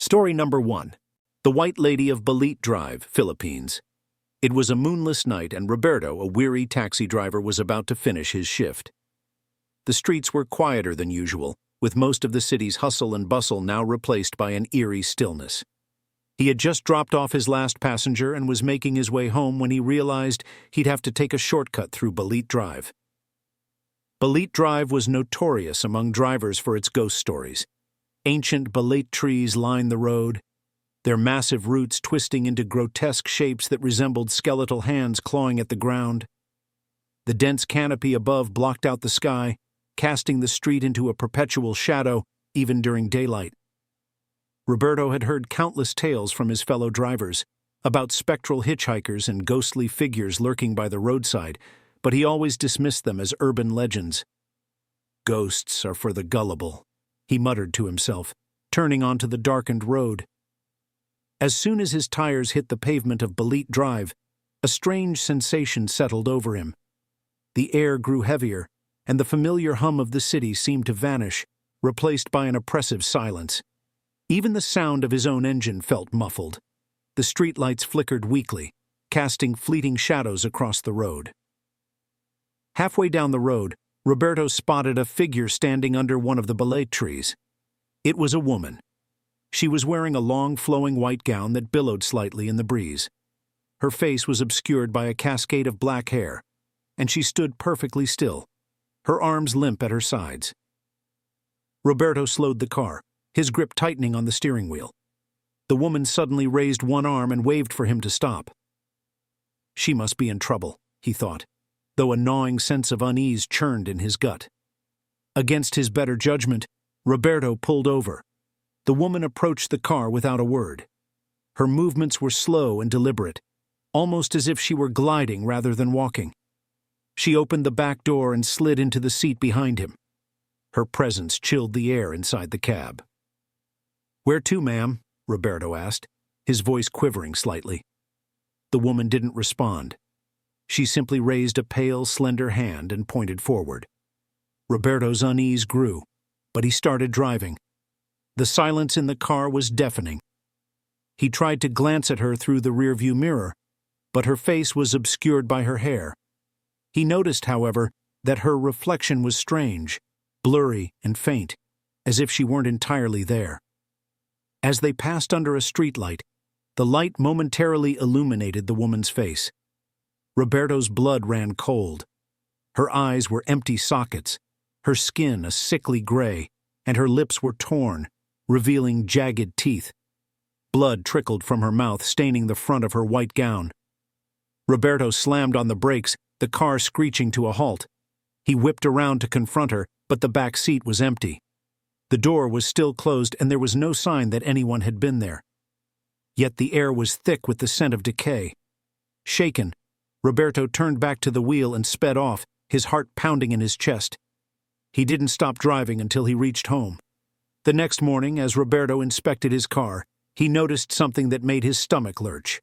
Story number 1. The White Lady of Balete Drive, Philippines. It was a moonless night and Roberto, a weary taxi driver, was about to finish his shift. The streets were quieter than usual, with most of the city's hustle and bustle now replaced by an eerie stillness. He had just dropped off his last passenger and was making his way home when he realized he'd have to take a shortcut through Balete Drive. Balete Drive was notorious among drivers for its ghost stories. Ancient balete trees lined the road, their massive roots twisting into grotesque shapes that resembled skeletal hands clawing at the ground. The dense canopy above blocked out the sky, casting the street into a perpetual shadow even during daylight. Roberto had heard countless tales from his fellow drivers about spectral hitchhikers and ghostly figures lurking by the roadside, but he always dismissed them as urban legends. "Ghosts are for the gullible," he muttered to himself, turning onto the darkened road. As soon as his tires hit the pavement of Balete Drive, a strange sensation settled over him. The air grew heavier, and the familiar hum of the city seemed to vanish, replaced by an oppressive silence. Even the sound of his own engine felt muffled. The streetlights flickered weakly, casting fleeting shadows across the road. Halfway down the road, Roberto spotted a figure standing under one of the balete trees. It was a woman. She was wearing a long, flowing white gown that billowed slightly in the breeze. Her face was obscured by a cascade of black hair, and she stood perfectly still, her arms limp at her sides. Roberto slowed the car, his grip tightening on the steering wheel. The woman suddenly raised one arm and waved for him to stop. She must be in trouble, he thought, though a gnawing sense of unease churned in his gut. Against his better judgment, Roberto pulled over. The woman approached the car without a word. Her movements were slow and deliberate, almost as if she were gliding rather than walking. She opened the back door and slid into the seat behind him. Her presence chilled the air inside the cab. "Where to, ma'am?" Roberto asked, his voice quivering slightly. The woman didn't respond. She simply raised a pale, slender hand and pointed forward. Roberto's unease grew, but he started driving. The silence in the car was deafening. He tried to glance at her through the rearview mirror, but her face was obscured by her hair. He noticed, however, that her reflection was strange, blurry and faint, as if she weren't entirely there. As they passed under a streetlight, the light momentarily illuminated the woman's face. Roberto's blood ran cold. Her eyes were empty sockets, her skin a sickly gray, and her lips were torn, revealing jagged teeth. Blood trickled from her mouth, staining the front of her white gown. Roberto slammed on the brakes, the car screeching to a halt. He whipped around to confront her, but the back seat was empty. The door was still closed, and there was no sign that anyone had been there. Yet the air was thick with the scent of decay. Shaken, Roberto turned back to the wheel and sped off, his heart pounding in his chest. He didn't stop driving until he reached home. The next morning, as Roberto inspected his car, he noticed something that made his stomach lurch.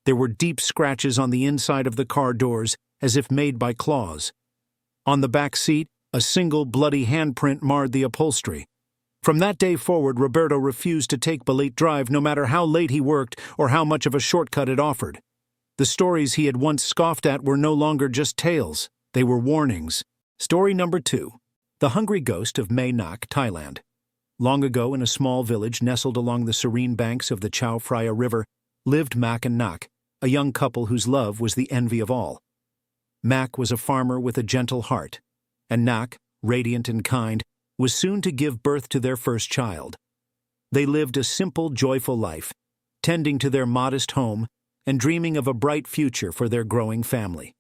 There were deep scratches on the inside of the car doors, as if made by claws. On the back seat, a single bloody handprint marred the upholstery. From that day forward, Roberto refused to take Balete Drive no matter how late he worked or how much of a shortcut it offered. The stories he had once scoffed at were no longer just tales, they were warnings. Story number 2. The Hungry Ghost of Mae Nak, Thailand. Long ago, in a small village nestled along the serene banks of the Chao Phraya River, lived Mac and Nak, a young couple whose love was the envy of all. Mac was a farmer with a gentle heart, and Nak, radiant and kind, was soon to give birth to their first child. They lived a simple, joyful life, tending to their modest home and dreaming of a bright future for their growing family.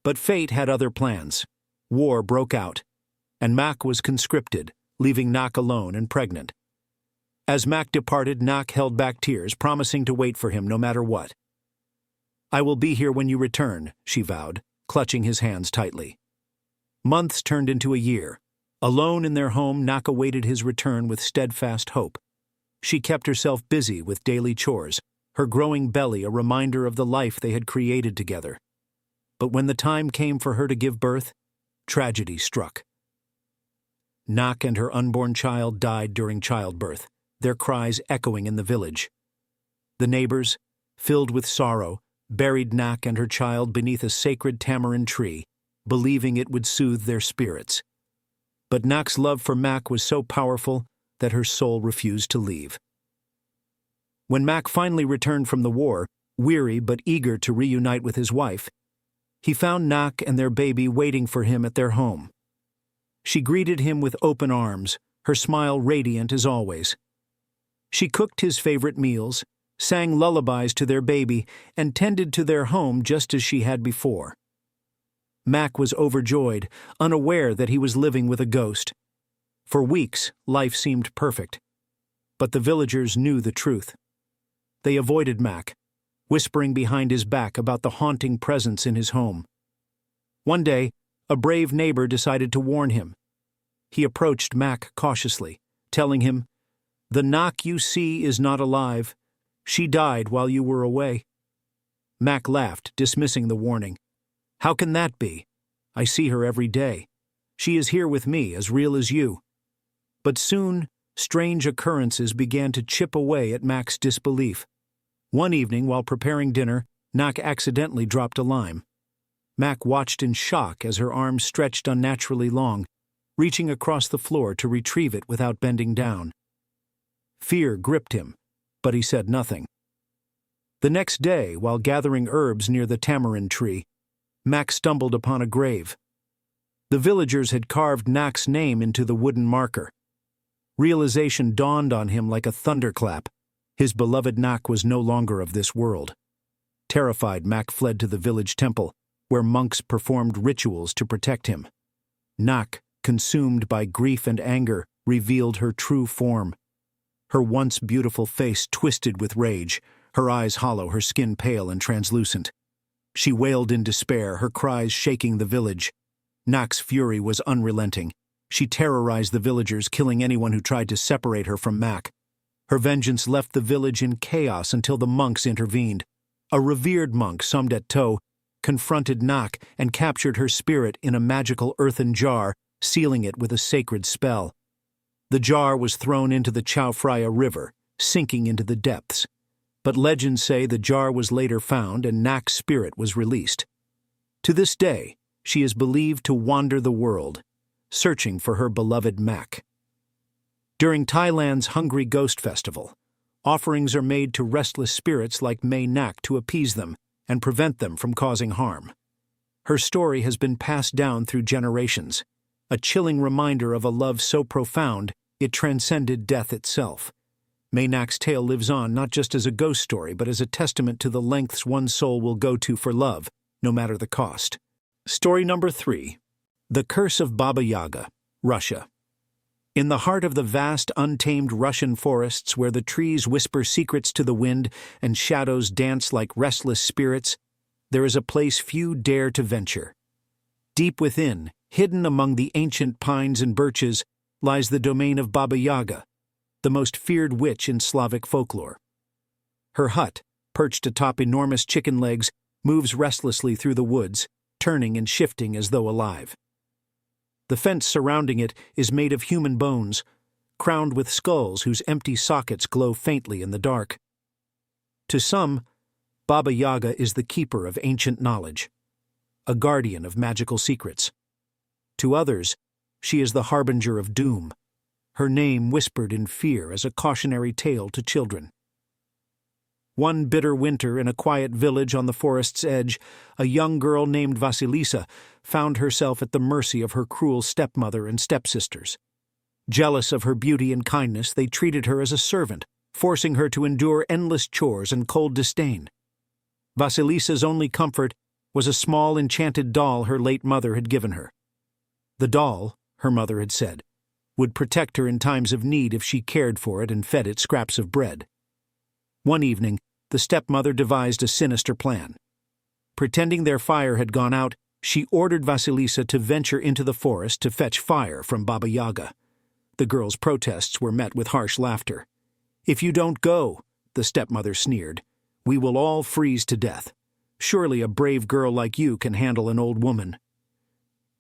But fate had other plans. War broke out, and Mac was conscripted, leaving Nak alone and pregnant. As Mac departed, Nak held back tears, promising to wait for him no matter what. "I will be here when you return," she vowed, clutching his hands tightly. Months turned into a year. Alone in their home, Nak awaited his return with steadfast hope. She kept herself busy with daily chores, her growing belly a reminder of the life they had created together. But when the time came for her to give birth, tragedy struck. Nak and her unborn child died during childbirth, their cries echoing in the village. The neighbors, filled with sorrow, buried Nak and her child beneath a sacred tamarind tree, believing it would soothe their spirits. But Nak's love for Mak was so powerful that her soul refused to leave. When Mak finally returned from the war, weary but eager to reunite with his wife, he found Nak and their baby waiting for him at their home. She greeted him with open arms, her smile radiant as always. She cooked his favorite meals, sang lullabies to their baby, and tended to their home just as she had before. Mak was overjoyed, unaware that he was living with a ghost. For weeks, life seemed perfect. But the villagers knew the truth. They avoided Mak, whispering behind his back about the haunting presence in his home. One day, a brave neighbor decided to warn him. He approached Mak cautiously, telling him, "The Nak you see is not alive. She died while you were away." Mak laughed, dismissing the warning. "How can that be? I see her every day. She is here with me, as real as you." But soon, strange occurrences began to chip away at Mak's disbelief. One evening, while preparing dinner, Nak accidentally dropped a lime. Mak watched in shock as her arms stretched unnaturally long, reaching across the floor to retrieve it without bending down. Fear gripped him, but he said nothing. The next day, while gathering herbs near the tamarind tree, Mak stumbled upon a grave. The villagers had carved Nak's name into the wooden marker. Realization dawned on him like a thunderclap. His beloved Nak was no longer of this world. Terrified, Mak fled to the village temple, where monks performed rituals to protect him. Nak, consumed by grief and anger, revealed her true form. Her once beautiful face twisted with rage, her eyes hollow, her skin pale and translucent. She wailed in despair, her cries shaking the village. Nak's fury was unrelenting. She terrorized the villagers, killing anyone who tried to separate her from Mak. Her vengeance left the village in chaos until the monks intervened. A revered monk, Somdet To, confronted Nak and captured her spirit in a magical earthen jar, sealing it with a sacred spell. The jar was thrown into the Chao Phraya River, sinking into the depths. But legends say the jar was later found and Nak's spirit was released. To this day, she is believed to wander the world, searching for her beloved Mak. During Thailand's Hungry Ghost Festival, offerings are made to restless spirits like Mae Nak to appease them and prevent them from causing harm. Her story has been passed down through generations, a chilling reminder of a love so profound it transcended death itself. Mae Nak's tale lives on not just as a ghost story, but as a testament to the lengths one's soul will go to for love, no matter the cost. Story number 3. The Curse of Baba Yaga, Russia. In the heart of the vast, untamed Russian forests where the trees whisper secrets to the wind and shadows dance like restless spirits, there is a place few dare to venture. Deep within, hidden among the ancient pines and birches, lies the domain of Baba Yaga, the most feared witch in Slavic folklore. Her hut, perched atop enormous chicken legs, moves restlessly through the woods, turning and shifting as though alive. The fence surrounding it is made of human bones, crowned with skulls whose empty sockets glow faintly in the dark. To some, Baba Yaga is the keeper of ancient knowledge, a guardian of magical secrets. To others, she is the harbinger of doom, her name whispered in fear as a cautionary tale to children. One bitter winter in a quiet village on the forest's edge, a young girl named Vasilisa found herself at the mercy of her cruel stepmother and stepsisters. Jealous of her beauty and kindness, they treated her as a servant, forcing her to endure endless chores and cold disdain. Vasilisa's only comfort was a small enchanted doll her late mother had given her. The doll, her mother had said, would protect her in times of need if she cared for it and fed it scraps of bread. One evening, the stepmother devised a sinister plan. Pretending their fire had gone out, she ordered Vasilisa to venture into the forest to fetch fire from Baba Yaga. The girl's protests were met with harsh laughter. "If you don't go," the stepmother sneered, "we will all freeze to death. Surely a brave girl like you can handle an old woman."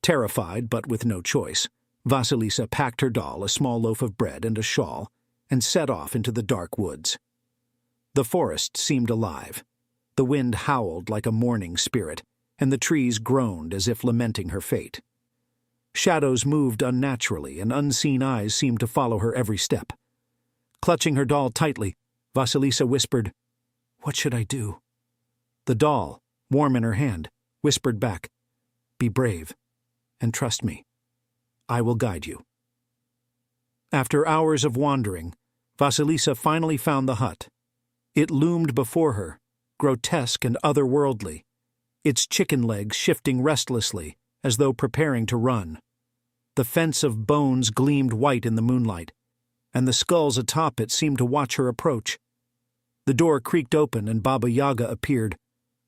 Terrified, but with no choice, Vasilisa packed her doll, a small loaf of bread, and a shawl, and set off into the dark woods. The forest seemed alive. The wind howled like a mourning spirit, and the trees groaned as if lamenting her fate. Shadows moved unnaturally, and unseen eyes seemed to follow her every step. Clutching her doll tightly, Vasilisa whispered, "What should I do?" The doll, warm in her hand, whispered back, "Be brave, and trust me. I will guide you." After hours of wandering, Vasilisa finally found the hut. It loomed before her, grotesque and otherworldly, its chicken legs shifting restlessly as though preparing to run. The fence of bones gleamed white in the moonlight, and the skulls atop it seemed to watch her approach. The door creaked open and Baba Yaga appeared,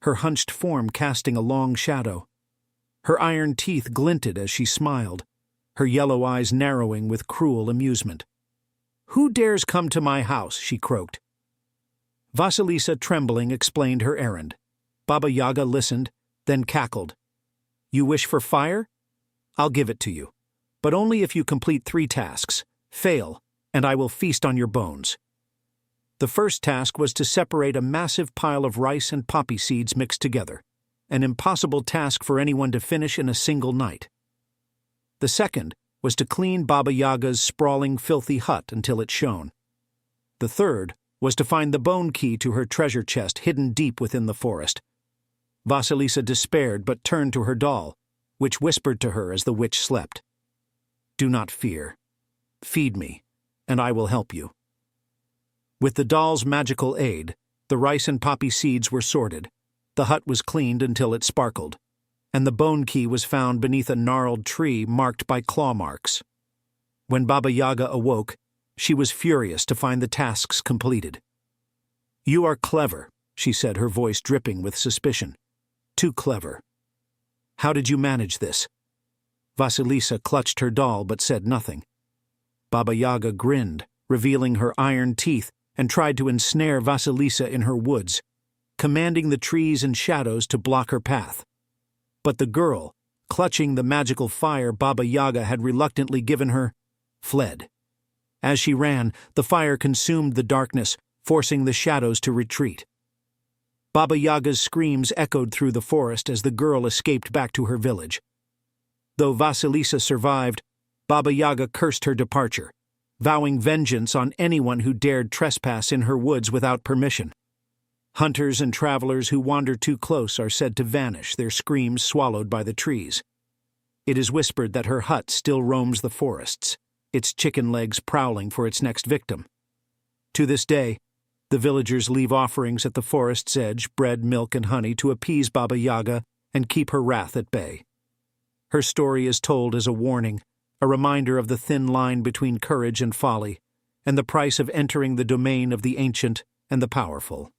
her hunched form casting a long shadow. Her iron teeth glinted as she smiled, her yellow eyes narrowing with cruel amusement. "Who dares come to my house?" she croaked. Vasilisa, trembling, explained her errand. Baba Yaga listened, then cackled. "You wish for fire? I'll give it to you, but only if you complete 3 tasks. Fail, and I will feast on your bones." The first task was to separate a massive pile of rice and poppy seeds mixed together, an impossible task for anyone to finish in a single night. The second was to clean Baba Yaga's sprawling, filthy hut until it shone. The third was to find the bone key to her treasure chest hidden deep within the forest. Vasilisa despaired but turned to her doll, which whispered to her as the witch slept, "Do not fear. Feed me, and I will help you." With the doll's magical aid, the rice and poppy seeds were sorted, the hut was cleaned until it sparkled, and the bone key was found beneath a gnarled tree marked by claw marks. When Baba Yaga awoke, she was furious to find the tasks completed. "You are clever," she said, her voice dripping with suspicion. "Too clever. How did you manage this?" Vasilisa clutched her doll but said nothing. Baba Yaga grinned, revealing her iron teeth, and tried to ensnare Vasilisa in her woods, commanding the trees and shadows to block her path. But the girl, clutching the magical fire Baba Yaga had reluctantly given her, fled. As she ran, the fire consumed the darkness, forcing the shadows to retreat. Baba Yaga's screams echoed through the forest as the girl escaped back to her village. Though Vasilisa survived, Baba Yaga cursed her departure, vowing vengeance on anyone who dared trespass in her woods without permission. Hunters and travelers who wander too close are said to vanish, their screams swallowed by the trees. It is whispered that her hut still roams the forests, its chicken legs prowling for its next victim. To this day, the villagers leave offerings at the forest's edge, bread, milk, and honey, to appease Baba Yaga and keep her wrath at bay. Her story is told as a warning, a reminder of the thin line between courage and folly, and the price of entering the domain of the ancient and the powerful.